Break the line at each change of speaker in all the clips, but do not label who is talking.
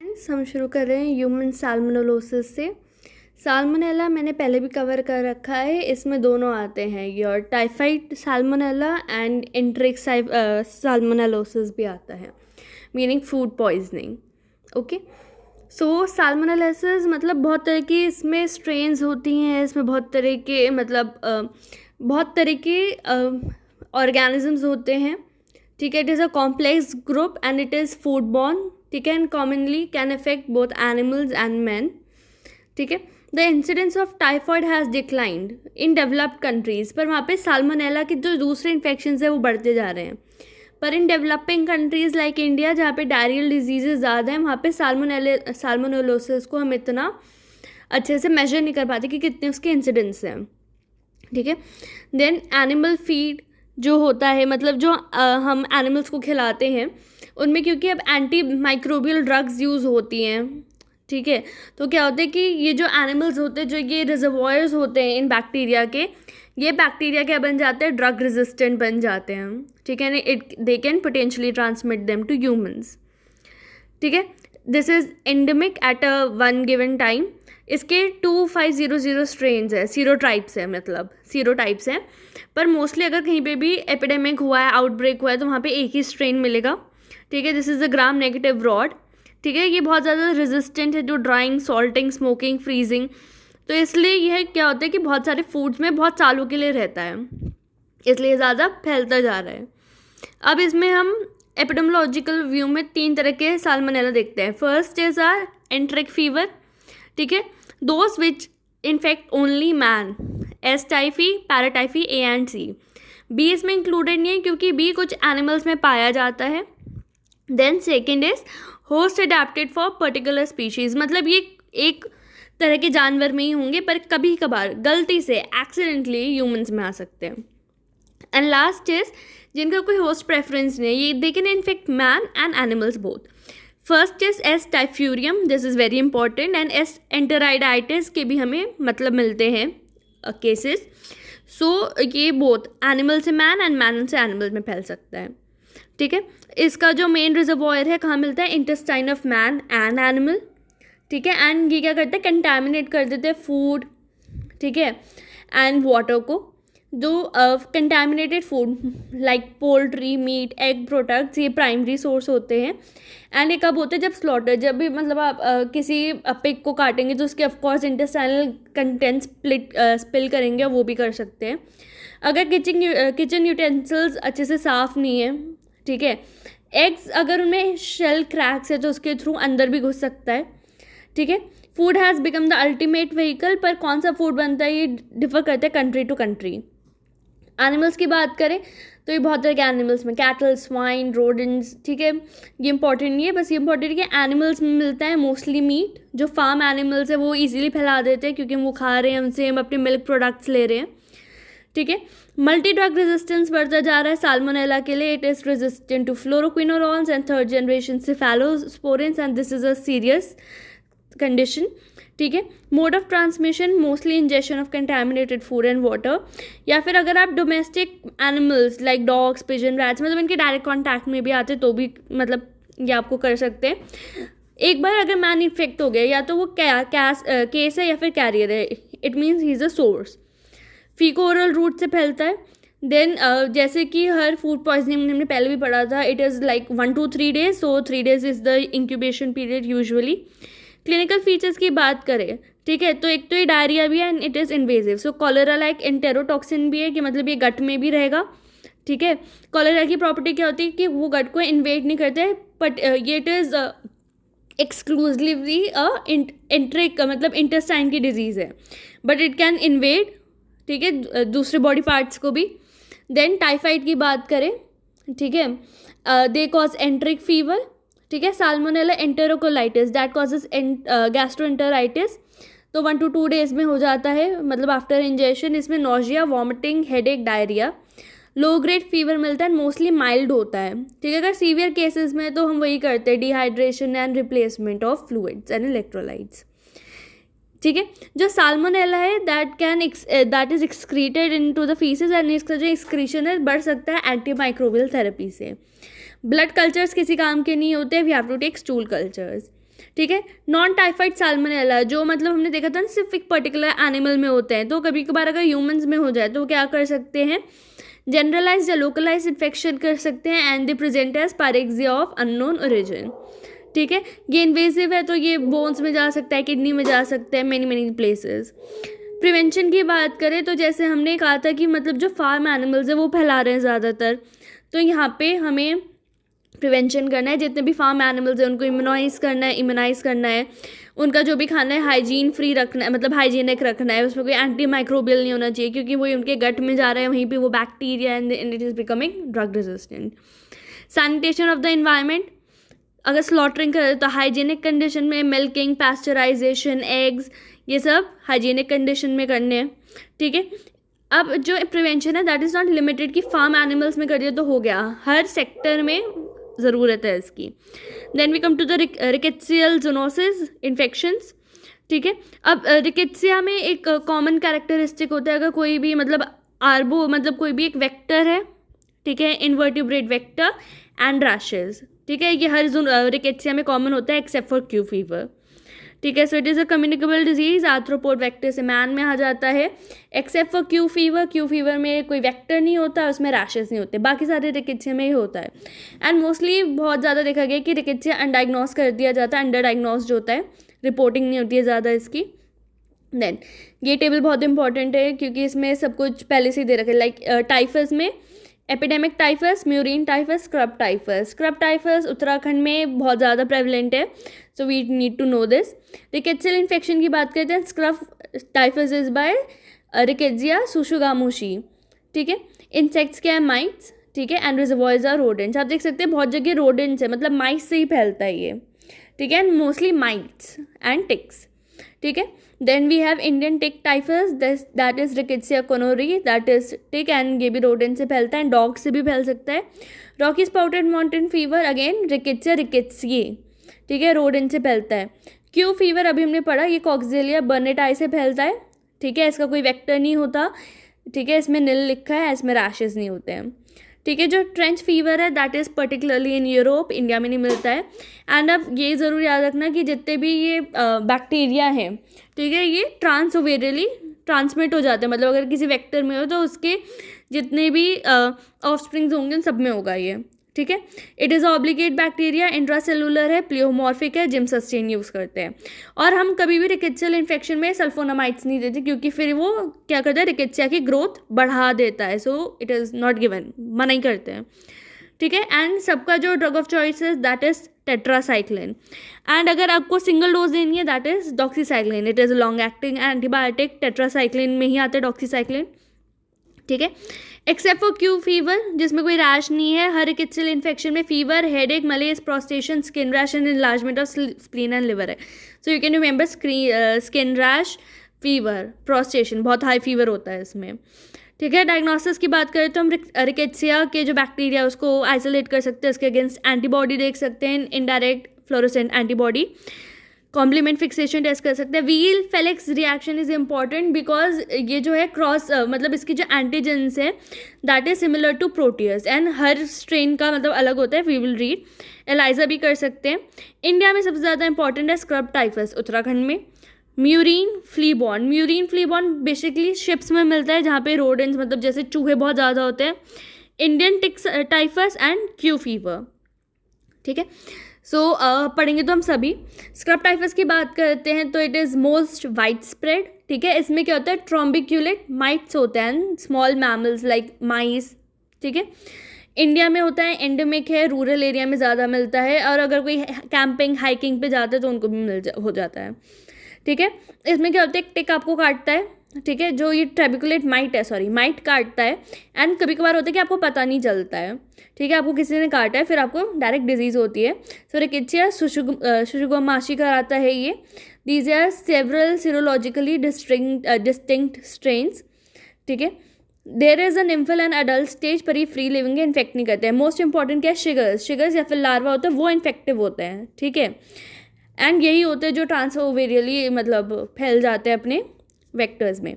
हम शुरू कर रहे हैं ह्यूमन साल्मोनेलोसिस से। साल्मोनेला मैंने पहले भी कवर कर रखा है। इसमें दोनों आते हैं, your typhoid salmonella and एंट्रिक salmonellosis भी आता है, मीनिंग फूड पॉइजनिंग। ओके, सो साल्मोनेलोसिस मतलब बहुत तरह की इसमें स्ट्रेन्स होती हैं। इसमें बहुत तरह के बहुत तरह के ऑर्गेनिजम्स होते हैं। ठीक है, it is a complex group and it is food borne. ठीक है, and commonly can affect both animals and man. ठीक है, the incidence of typhoid has declined in developed countries, पर वहाँ पे साल्मोनेला के जो दूसरे इन्फेक्शन है वो बढ़ते जा रहे हैं। पर in developing countries like India, जहाँ पे डायरियल डिजीज़ेज ज़्यादा हैं, वहाँ पे साल्मोनेलोसिस को हम इतना अच्छे से मेजर नहीं कर पाते कि कितने उसके इंसिडेंस हैं। ठीक है, देन एनिमल फीड जो होता है, मतलब जो हम एनिमल्स को खिलाते हैं उनमें, क्योंकि अब एंटी माइक्रोबियल ड्रग्स यूज़ होती हैं। ठीक है, तो क्या होता है कि ये जो एनिमल्स होते हैं, जो ये रिजर्वॉयर्स होते हैं इन बैक्टीरिया के, ये बैक्टीरिया क्या बन जाते हैं, ड्रग रेजिस्टेंट बन जाते हैं। ठीक है, they can potentially transmit them to humans. ठीक है, this is endemic at a one given time. इसके 2500 स्ट्रेन्स है, सीरोटाइप्स है, मतलब सीरोटाइप्स हैं। पर मोस्टली अगर कहीं पे भी एपिडेमिक हुआ है, आउटब्रेक हुआ है, तो वहाँ पे एक ही स्ट्रेन मिलेगा। ठीक है, this is a gram negative rod. ठीक है, ये बहुत ज़्यादा रेजिस्टेंट है to drying, salting, smoking, freezing. तो इसलिए यह क्या होता है कि बहुत सारे फूड्स में बहुत सालों के लिए रहता है, इसलिए ज़्यादा फैलता जा रहा है। अब इसमें हम एपिडेमियोलॉजिकल व्यू में 3 तरह के साल्मोनेला देखते हैं। First is are enteric fever. ठीक है, those which infect only man, S typhi, paratyphi, A and C. B इसमें इंक्लूडेड नहीं है क्योंकि बी कुछ एनिमल्स में पाया जाता है। Then second is host adapted for particular species, मतलब ये एक तरह के जानवर में ही होंगे, पर कभी कभार गलती से एक्सीडेंटली ह्यूमंस में आ सकते हैं। एंड लास्ट इज जिनका कोई होस्ट प्रेफरेंस नहीं है, ये they can infect man and animals both. First is S typhimurium, this is very important, and S enteritidis के भी हमें मतलब मिलते हैं केसेस। सो ये बोथ एनिमल से मैन एंड मैन से एनिमल में फैल सकता है। ठीक है, इसका जो मेन रिजर्वॉयर है कहाँ मिलता है, intestine of man and animal. ठीक है, एंड ये क्या करते हैं, कंटामिनेट कर देते हैं फूड, ठीक है, एंड वाटर को। जो contaminated food like poultry, meat, egg products, ये प्राइमरी सोर्स होते हैं। एंड ये कब होते हैं, जब स्लॉटर, जब भी मतलब आप किसी पिग को काटेंगे तो उसके ऑफकोर्स इंटेस्टाइनल कंटेंट स्पिल करेंगे, वो भी कर सकते हैं। अगर किचन यूटेंसिल्स अच्छे से साफ़ नहीं है, ठीक है, एग्स अगर उनमें शेल क्रैक्स है तो उसके थ्रू अंदर भी घुस सकता है। ठीक है, food has become the ultimate vehicle, पर कौन सा फूड बनता है ये डिफर करता है कंट्री टू कंट्री। एनिमल्स की बात करें तो ये बहुत तरह के एनिमल्स में, कैटल, स्वाइन, रोडेंट्स। ठीक है, ये इंपॉर्टेंट नहीं है, बस ये इंपॉर्टेंट है कि एनिमल्स में मिलता है मोस्टली मीट। जो फार्म एनिमल्स है वो इजीली फैला देते हैं क्योंकि हम वो खा रहे हैं, उनसे हम अपने मिल्क प्रोडक्ट्स ले रहे हैं। ठीक है, मल्टी ड्रग रेजिस्टेंस बढ़ता जा रहा है साल्मोनेला के लिए। It is resistant to fluoroquinolones and third generation cephalosporins, and this is a serious condition. ठीक है, mode of transmission mostly injection of contaminated food and water, या फिर अगर आप domestic animals like dogs, pigeon, rats, मतलब इनके direct contact में भी आते तो भी मतलब ये आपको कर सकते हैं। एक बार अगर मैन इन्फेक्ट हो गया, या तो वो केस है या फिर कैरियर है, it means he is a source. Faeco oral route से फैलता है। देन जैसे कि हर फूड पॉइजनिंग हमने पहले भी पढ़ा था, it is like 1 to 3 days, so 3 days is the incubation period usually. Clinical features की बात करें, ठीक है, तो एक तो ये डायरिया भी है and it is invasive. So cholera like enterotoxin भी है कि मतलब ये गट में भी रहेगा। ठीक है, कॉलेरा की प्रॉपर्टी क्या होती है कि वो गट को इन्वेड नहीं करते, बट ये इट इज़ एक्सक्लूसिवली एंट्रिक, मतलब इंटेस्टाइन की डिजीज़ है, बट इट कैन इन्वेड, ठीक है, दूसरे बॉडी पार्ट्स को भी। देन टाइफाइड की बात करें, ठीक है, दे कॉज एंट्रिक फीवर। ठीक है, salmonella enterocolitis that causes gastroenteritis, तो 1 to 2 days में हो जाता है, मतलब आफ्टर इंजेक्शन। इसमें nausea, vomiting, headache, diarrhoea, low grade fever मिलता है, मोस्टली माइल्ड होता है। ठीक है, अगर सीवियर केसेस में तो हम वही करते हैं, dehydration and replacement of fluids and electrolytes. ठीक है, जो साल्मोनेला है that is excreted into the faeces, and इसका जो एक्सक्रीशन है बढ़ सकता है एंटीमाइक्रोबियल थेरेपी से। ब्लड कल्चर्स किसी काम के नहीं होते, we have to take stool cultures. ठीक है। नॉन टाइफाइड साल्मोनेला जो मतलब हमने देखा था ना सिर्फ एक पर्टिकुलर एनिमल में होते हैं, तो कभी कभार अगर ह्यूमंस में हो जाए तो वो क्या कर सकते हैं, जनरलाइज या लोकलाइज इन्फेक्शन कर सकते हैं and they present as pyrexia of unknown origin. ठीक है, ये इन्वेसिव है तो ये बोन्स में जा सकता है, किडनी में जा सकता है, मैनी प्लेसेस। प्रिवेंशन की बात करें तो जैसे हमने कहा था कि मतलब जो फार्म एनिमल्स है वो फैला रहे हैं ज़्यादातर, तो यहाँ पे हमें प्रिवेंशन करना है। जितने भी फार्म एनिमल्स हैं उनको इम्यूनाइज़ करना है, उनका जो भी खाना है हाइजीन फ्री रखना है, मतलब हाइजीनिक रखना है, उसमें कोई एंटी माइक्रोबियल नहीं होना चाहिए, क्योंकि वही उनके गट में जा रहा है, वहीं पे वो bacteria and it is becoming drug resistant. Sanitation of the environment, अगर स्लॉटरिंग करें तो हाइजीनिक कंडीशन में, मिल्किंग, पास्चराइजेशन, एग्स, ये सब हाइजीनिक कंडीशन में करने हैं। ठीक है, अब जो प्रिवेंशन है दैट इज़ नॉट लिमिटेड कि फार्म एनिमल्स में कर दिया तो हो गया, हर सेक्टर में ज़रूरत है इसकी। Then we come to the rickettsial zoonosis infections. ठीक है, अब रिकेट्सिया में एक कॉमन कैरेक्टरिस्टिक होता है, अगर कोई भी मतलब आर्बो मतलब कोई भी एक वेक्टर है, ठीक है, इन्वर्टिब्रेट वेक्टर एंड रैशेज। ठीक है, ये हर रिकेट्सिया में कॉमन होता है एक्सेप्ट फॉर क्यू फीवर। ठीक है, so it is a communicable disease, arthropod vector से मैन में आ जाता है, except for Q fever. Q fever में कोई वेक्टर नहीं होता, उसमें रैशेस नहीं होते, बाकी सारे रिकेट्सिया में ही होता है। एंड मोस्टली बहुत ज़्यादा देखा गया कि रिकेट्सिया अनडायग्नोस कर दिया जाता है, अंडर डायग्नोस जो होता है, रिपोर्टिंग नहीं होती है ज़्यादा इसकी। देन ये टेबल बहुत इंपॉर्टेंट है क्योंकि इसमें सब कुछ पहले से ही दे रखा है, लाइक टाइफस में epidemic typhus, murine typhus, scrub typhus Uttarakhand में बहुत ज़्यादा प्रेवलेंट है, so we need to know this. Rickettsial infection की बात करते हैं, scrub typhus is by rickettsia tsutsugamushi. ठीक है, इंसेक्ट्स क्या है, माइट्स। ठीक है, एंड रिजर्वॉयर्स आर रोडेंट्स। आप देख सकते हैं बहुत जगह रोडेंट्स है, मतलब माइट्स से ही फैलता है ये। ठीक है, and mostly mites and ticks. ठीक है, then we have Indian tick typhus, that is rickettsia conorii, that is tick and ये भी रोडेंट से फैलता है, डॉग से भी फैल सकता है। Rocky spotted Mountain fever, again rickettsia rickettsii. ठीक है, रोडेंट से फैलता है। क्यू फीवर अभी हमने पढ़ा, ये कॉक्सिलिया बर्नेटाई से फैलता है। ठीक है, इसका कोई वेक्टर नहीं होता। ठीक है, इसमें निल लिखा है, इसमें रैशेस नहीं होते हैं। ठीक है, जो ट्रेंच फीवर है that is particularly in Europe, India में नहीं मिलता है। एंड अब ये ज़रूर याद रखना कि जितने भी ये बैक्टीरिया हैं, ठीक है, ये ट्रांसओवेरियली ट्रांसमिट हो जाते हैं, मतलब अगर किसी वेक्टर में हो तो उसके जितने भी ऑफस्प्रिंग्स होंगे उन सब में होगा ये। ठीक है, it is obligate bacteria, intracellular है, प्लियोमॉर्फिक है, जिम सस्टेन यूज़ करते हैं। और हम कभी भी रिकेट्सियल इन्फेक्शन में सल्फोनामाइड्स नहीं देते क्योंकि फिर वो क्या करता है, रिकेट्सिया की ग्रोथ बढ़ा देता है, so it is not given, मना ही करते हैं। ठीक है, एंड सबका जो ड्रग ऑफ चॉइस है दैट इज़ टेट्रासाइक्लिन। एंड अगर आपको सिंगल डोज देनी है that is doxycycline, it is long acting antibiotic, tetracycline में ही आते हैं डॉक्सीसाइक्लिन। ठीक है, एक्सेप्ट फॉर क्यू फीवर जिसमें कोई रैश नहीं है, हर रिकेट्सियल इन्फेक्शन में fever, headache, malaise, prostration, skin rash and enlargement of spleen and liver है। So you can remember skin rash, fever, prostration, बहुत हाई फीवर होता है इसमें। ठीक है, डायग्नोसिस की बात करें तो हम रिकेट्सिया के जो बैक्टीरिया है उसको आइसोलेट कर सकते हैं, उसके अगेंस्ट एंटीबॉडी देख सकते हैं, indirect fluorescent antibody, complement fixation test कर सकते हैं। Weil Felix reaction is important because ये जो है क्रॉस मतलब इसकी जो एंटीजेंस है that is similar to proteus and हर स्ट्रेन का मतलब अलग होता है, वी विल रीड। एलाइजा भी कर सकते हैं। इंडिया में सबसे ज़्यादा इंपॉर्टेंट है स्क्रब टाइफस उत्तराखंड में। म्यूरिन फ्लीबॉर्न बेसिकली शिप्स में मिलता है जहाँ पे रोडेंट्स मतलब जैसे चूहे बहुत ज़्यादा होते हैं। Indian tick typhus and Q fever. ठीक है, सो पढ़ेंगे तो हम सभी। स्क्रब टाइफस की बात करते हैं तो it is most wide spread. ठीक है, इसमें क्या होता है, ट्रॉम्बिक्यूलेट माइट्स होते हैं, स्मॉल मैमल्स लाइक माइस। ठीक है, इंडिया में होता है, एंडेमिक है, रूरल एरिया में ज़्यादा मिलता है, और अगर कोई कैंपिंग हाइकिंग पे जाता है तो उनको भी हो जाता है। ठीक है, इसमें क्या होता है, एक टिक आपको काटता है। ठीक है, जो ये ट्रेबिकुलेट माइट काटता है, एंड कभी कभार होता है कि आपको पता नहीं चलता है। ठीक है, आपको किसी ने काटा है फिर आपको डायरेक्ट डिजीज़ होती है। सो रिकेट्सिया सुशुगमाशी कराता है ये। These are several serologically distinct strains. ठीक है, there is a nymphal and adult stage पर ही फ्री लिविंग इन्फेक्ट नहीं करते हैं। मोस्ट इंपॉर्टेंट क्या है, शिगर्स या फिर लार्वा होता है वो इन्फेक्टिव होते हैं। ठीक है, एंड यही होते हैं जो ट्रांसओवेरियली मतलब फैल जाते हैं अपने वेक्टर्स में।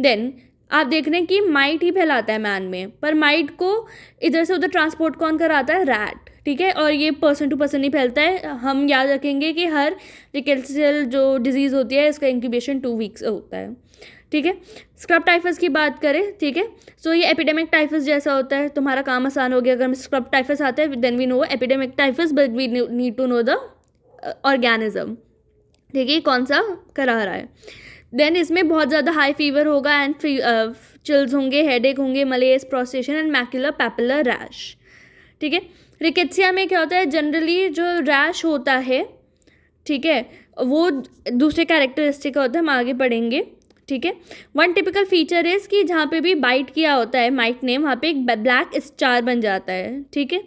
देन आप देख रहे हैं कि माइट ही फैलाता है मैन में, पर माइट को इधर से उधर ट्रांसपोर्ट कौन कराता है, रैट। ठीक है, और ये पर्सन टू पर्सन नहीं फैलता है। हम याद रखेंगे कि हर रिकेट्सियल जो डिजीज़ होती है इसका इंक्यूबेशन 2 वीक्स होता है, ठीक है। स्क्रब टाइफस की बात करें, ठीक है, सो ये एपिडेमिक टाइफस जैसा होता है। तुम्हारा काम आसान हो गया, अगर स्क्रब टाइफस आता है then we know epidemic typhus, but we need to know the organism, ठीक है, कौन सा करा रहा है। देन इसमें बहुत ज़्यादा हाई फीवर होगा एंड चिल्स होंगे, हेडेक होंगे, malaria, prostration and macular papular rash, ठीक है। रिकेट्सिया में क्या होता है, जनरली जो रैश होता है, ठीक है, वो दूसरे कैरेक्टरिस्टिक का होता है, हम आगे पढ़ेंगे, ठीक है। वन टिपिकल फीचर इज़ कि जहाँ पे भी बाइट किया होता है माइट ने, वहाँ पे एक ब्लैक स्टार बन जाता है, ठीक है।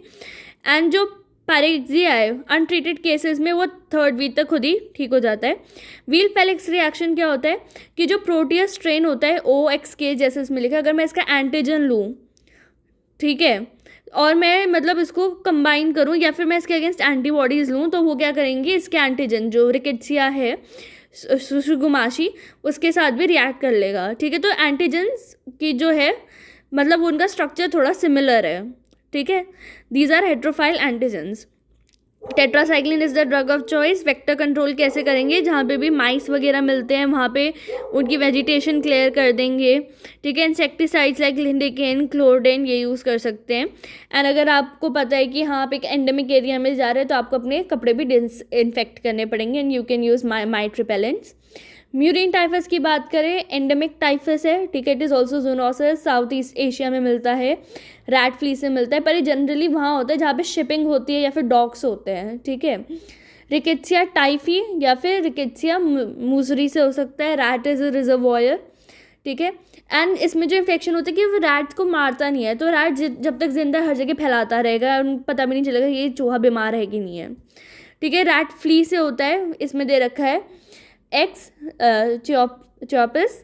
एंड जो पैरेक्सिया है अनट्रीटेड केसेस में वो 3rd वीक तक खुद ही ठीक हो जाता है। व्हील फेलिक्स रिएक्शन क्या होता है कि जो प्रोटियस स्ट्रेन होता है OXK जैसे इसमें लिखा है, अगर मैं इसका एंटीजन लूँ, ठीक है, और मैं मतलब इसको कंबाइन करूँ या फिर मैं इसके अगेंस्ट एंटीबॉडीज़ लूँ, तो वो क्या करेंगे, इसके एंटीजन जो रिकेट्सिया है सुसुगुमाशी उसके साथ भी रिएक्ट कर लेगा, ठीक है। तो एंटीजन्स की जो है मतलब उनका स्ट्रक्चर थोड़ा सिमिलर है, ठीक है। These are heterophile antigens. Tetracycline is the drug of choice. Vector control कैसे करेंगे, जहाँ पे भी माइस वगैरह मिलते हैं वहाँ पे उनकी वेजिटेशन क्लियर कर देंगे, ठीक है। इंसेक्टिसाइड्स लाइक लिंडेकेन, क्लोरडेन ये यूज़ कर सकते हैं। एंड अगर आपको पता है कि हाँ आप एक एंडेमिक एरिया में जा रहे हैं तो आपको अपने कपड़े भी डिसइंफेक्ट करने पड़ेंगे and you can use mite repellents. Murine typhus की बात करें, एंडेमिक टाइफस है, ठीक है, it is also zoonosis, South East Asia में मिलता है, रैट फ्ली से मिलता है, पर ये जनरली वहाँ होता है जहाँ पे शिपिंग होती है या फिर डॉग्स होते हैं, ठीक है। रिकेट्सिया टाइफी या फिर रिकेट्सिया मूसरी से हो सकता है, रैट इज अ रिजर्वॉयर, ठीक है। एंड इसमें जो इन्फेक्शन होता है कि वो रैट्स को मारता नहीं है, तो रैट जब तक जिंदा हर जगह फैलाता रहेगा और पता भी नहीं चलेगा ये चूहा बीमार है कि नहीं है, ठीक है। रैट फ्ली से होता है, इसमें दे रखा है एक्स चियोपिस,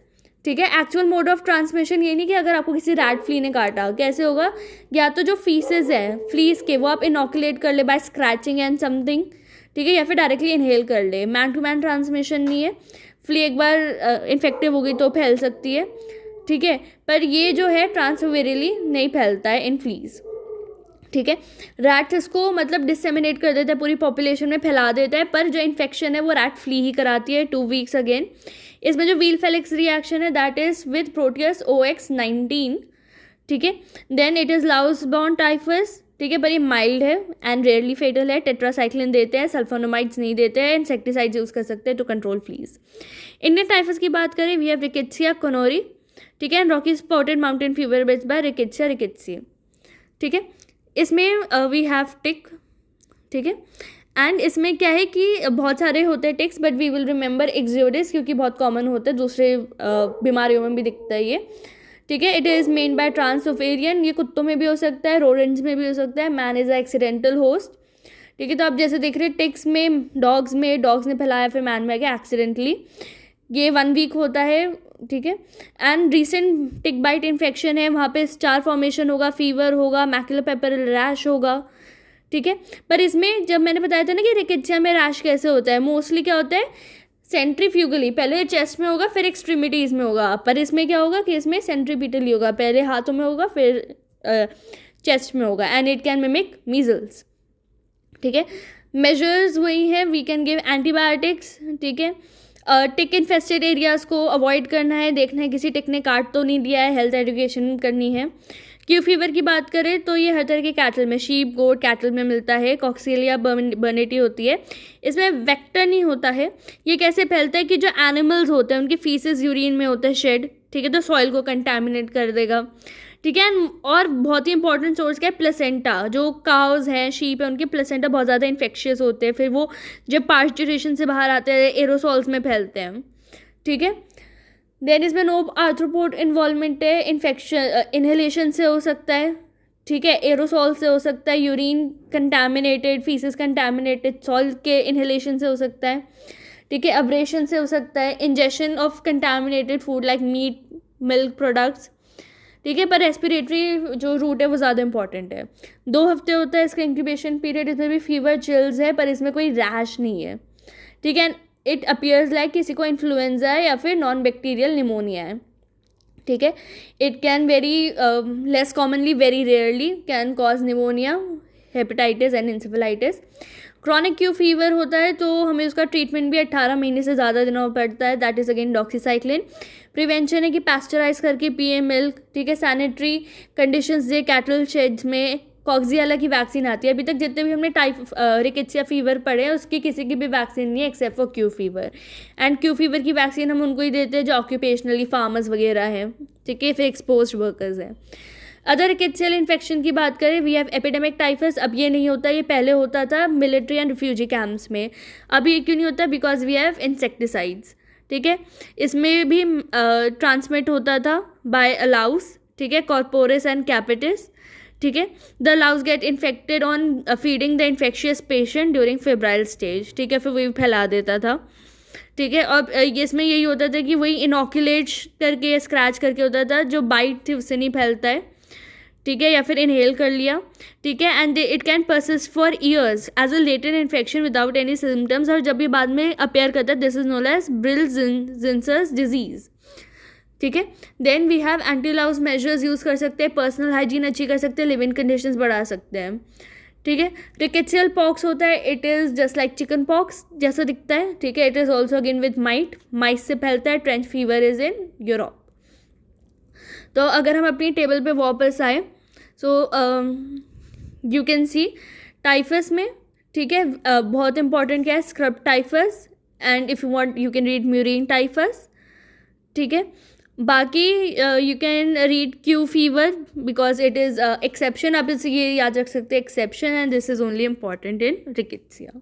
ठीक है। एक्चुअल मोड ऑफ ट्रांसमिशन ये नहीं कि अगर आपको किसी रैट फ्ली ने काटा कैसे होगा, या तो जो फीसेस है फ्लीज के वो आप इनोकुलेट कर ले बाय स्क्रैचिंग एंड समथिंग, ठीक है, या फिर डायरेक्टली इनहेल कर ले। मैन टू मैन ट्रांसमिशन नहीं है, फ्ली एक बार इन्फेक्टिव हो गई तो फैल सकती है, ठीक है, पर ये जो है ट्रांसफेरेली नहीं फैलता है इन फ्लीज, ठीक है। रैट्स इसको मतलब डिसेमिनेट कर देता है, पूरी पॉपुलेशन में फैला देता है, पर जो इन्फेक्शन है वो रैट फ्ली ही कराती है 2 वीक्स अगेन। इसमें जो व्हील फेलिक्स रिएक्शन है that is with proteus OX19, ठीक है। Then it is louse borne typhus, ठीक है, पर ये माइल्ड है एंड रेयरली फेटल है। टेट्रासाइक्लिन देते हैं, सल्फोनामाइड्स नहीं देते हैं, इंसेक्टिसाइड्स यूज़ कर सकते हैं to control fleas. Indian typhus की बात करें, वी हैव रिकेट्सिया कोनोरी, ठीक है, and Rocky spotted mountain fever based by rickettsia rickettsia, ठीक है। इसमें वी हैव टिक, ठीक है, एंड इसमें क्या है कि बहुत सारे होते हैं ticks, but we will remember ixodes क्योंकि बहुत कॉमन होता है, दूसरे बीमारियों में भी दिखता है ये, ठीक है। इट इज़ मेन बाय ट्रांसओवेरियन, ये कुत्तों में भी हो सकता है, रोडेंट्स में भी हो सकता है। Man is a accidental host, ठीक है। तो आप जैसे देख रहे हैं टिक्स में डॉग्स ने फैलाया, फिर मैन में आ गया एक्सीडेंटली, ये 1 वीक होता है, ठीक है। And recent tick bite infection है, वहाँ पे स्टार फॉर्मेशन होगा, फीवर होगा, मैक्युलर पैपुलर रैश होगा, ठीक है। पर इसमें जब मैंने बताया था ना कि रिकेट्सिया में रैश कैसे होता है, मोस्टली क्या होता है सेंट्रीफ्यूगली, पहले चेस्ट में होगा फिर एक्सट्रीमिटीज़ में होगा, पर इसमें क्या होगा कि इसमें सेंट्रीपिटली होगा, पहले हाथों में होगा फिर चेस्ट में होगा, and it can mimic measles, ठीक है। मेजर्स वही हैं, वी कैन गिव एंटीबायोटिक्स, ठीक है। टिक इन्फेस्टेड एरियाज़ को अवॉइड करना है, देखना है किसी टिक ने काट तो नहीं दिया है, हेल्थ एजुकेशन करनी है। क्यू फीवर की बात करें तो ये हर तरह के कैटल में, शीप गोट कैटल में मिलता है, कॉक्सिलिया बर्नेटी होती है, इसमें वेक्टर नहीं होता है। ये कैसे फैलता है कि जो एनिमल्स होते हैं उनके फीसेस यूरिन में होते हैं शेड, ठीक है, तो सॉइल को कंटेमिनेट कर देगा, ठीक है। और बहुत ही इंपॉर्टेंट सोर्स क्या है, प्लेसेंटा, जो काउज हैं शीप है उनके प्लेसेंटा बहुत ज़्यादा इन्फेक्शियस होते हैं, फिर वो जब पार्चुरेशन से बाहर आते हैं एरोसॉल्स में फैलते हैं, ठीक है। देन इसमें नो आर्थ्रोपोड इन्वॉल्वमेंट है, इन्फेक्शन इन्हेलेशन से हो सकता है, ठीक है, एरोसॉल से हो सकता है, urine contaminated, faeces contaminated soil के इन्हेलेशन से हो सकता है, ठीक है, अब्रेशन से हो सकता है, injection of contaminated food like meat milk products, ठीक है। पर रेस्पिरेटरी जो रूट है वो ज़्यादा इंपॉर्टेंट है। 2 हफ्ते होता है इसका इंक्यूबेशन पीरियड, इसमें भी फीवर चिल्स है पर इसमें कोई रैश नहीं है, ठीक है। इट अपीयर्स लाइक किसी को इन्फ्लुएंजा है या फिर नॉन बैक्टीरियल निमोनिया है, ठीक है। It can very less commonly very rarely can cause pneumonia, hepatitis and encephalitis. Chronic Q fever होता है तो हमें उसका ट्रीटमेंट भी 18 महीने से ज़्यादा देना पड़ता है, that is again doxycycline. Prevention है कि पास्चराइज करके पिए मिल्क, ठीक है, सैनिटरी कंडीशंस दे, कैटल शेड्स में। कॉक्सियाला की वैक्सीन आती है, अभी तक जितने भी हमने रिकेट्सिया फीवर पढ़े हैं उसकी किसी की भी वैक्सीन नहीं है except for Q fever. And Q fever की वैक्सीन हम उनको ही देते हैं जो ऑक्यूपेशनली फार्मर्स वगैरह हैं, ठीक है, फिर एक्सपोज वर्कर्स हैं। अदर रिकेट्सियल इन्फेक्शन की बात करें, वी हैव एपिडेमिक टाइफस। अब ये नहीं होता, ये पहले होता था मिलिट्री एंड रिफ्यूजी कैंप्स में। अभी ये क्यों नहीं होता? बिकॉज वी हैव इंसेक्टिसाइड्स, ठीक है। इसमें भी ट्रांसमिट होता था बाय अलाउस, ठीक है, कॉर्पोरस एंड कैपिटिस, ठीक है। The allow us get infected on feeding the infectious patient during febrile stage, ठीक है, फिर वही फैला देता था, ठीक है। और इसमें यही होता था कि वही इनोकुलेट करके स्क्रैच करके होता था, जो बाइट थी उससे नहीं फैलता है, ठीक है, या फिर इनहेल कर लिया, ठीक है। And it can persist for years as a latent infection without any symptoms, और जब भी बाद में अपेयर करता है this is known as Brill Zinsser's disease, ठीक है। Then we have anti louse measures use कर सकते हैं, पर्सनल हाइजीन अच्छी कर सकते हैं, लिविंग कंडीशंस बढ़ा सकते हैं, ठीक है। रिकेट्सियल पॉक्स होता है, it is just like chicken pox जैसा दिखता है, ठीक है। It is also again with mice से फैलता है। Trench fever is in Europe. तो अगर हम अपनी टेबल पे वापस आए, so you can see typhus में, ठीक है, बहुत इंपॉर्टेंट क्या है, scrub typhus, and if you want you can read murine typhus, ठीक है। बाकी you can read Q fever because it is exception, आप इसे ये याद रख सकते हैं exception, and this is only important in rickettsia.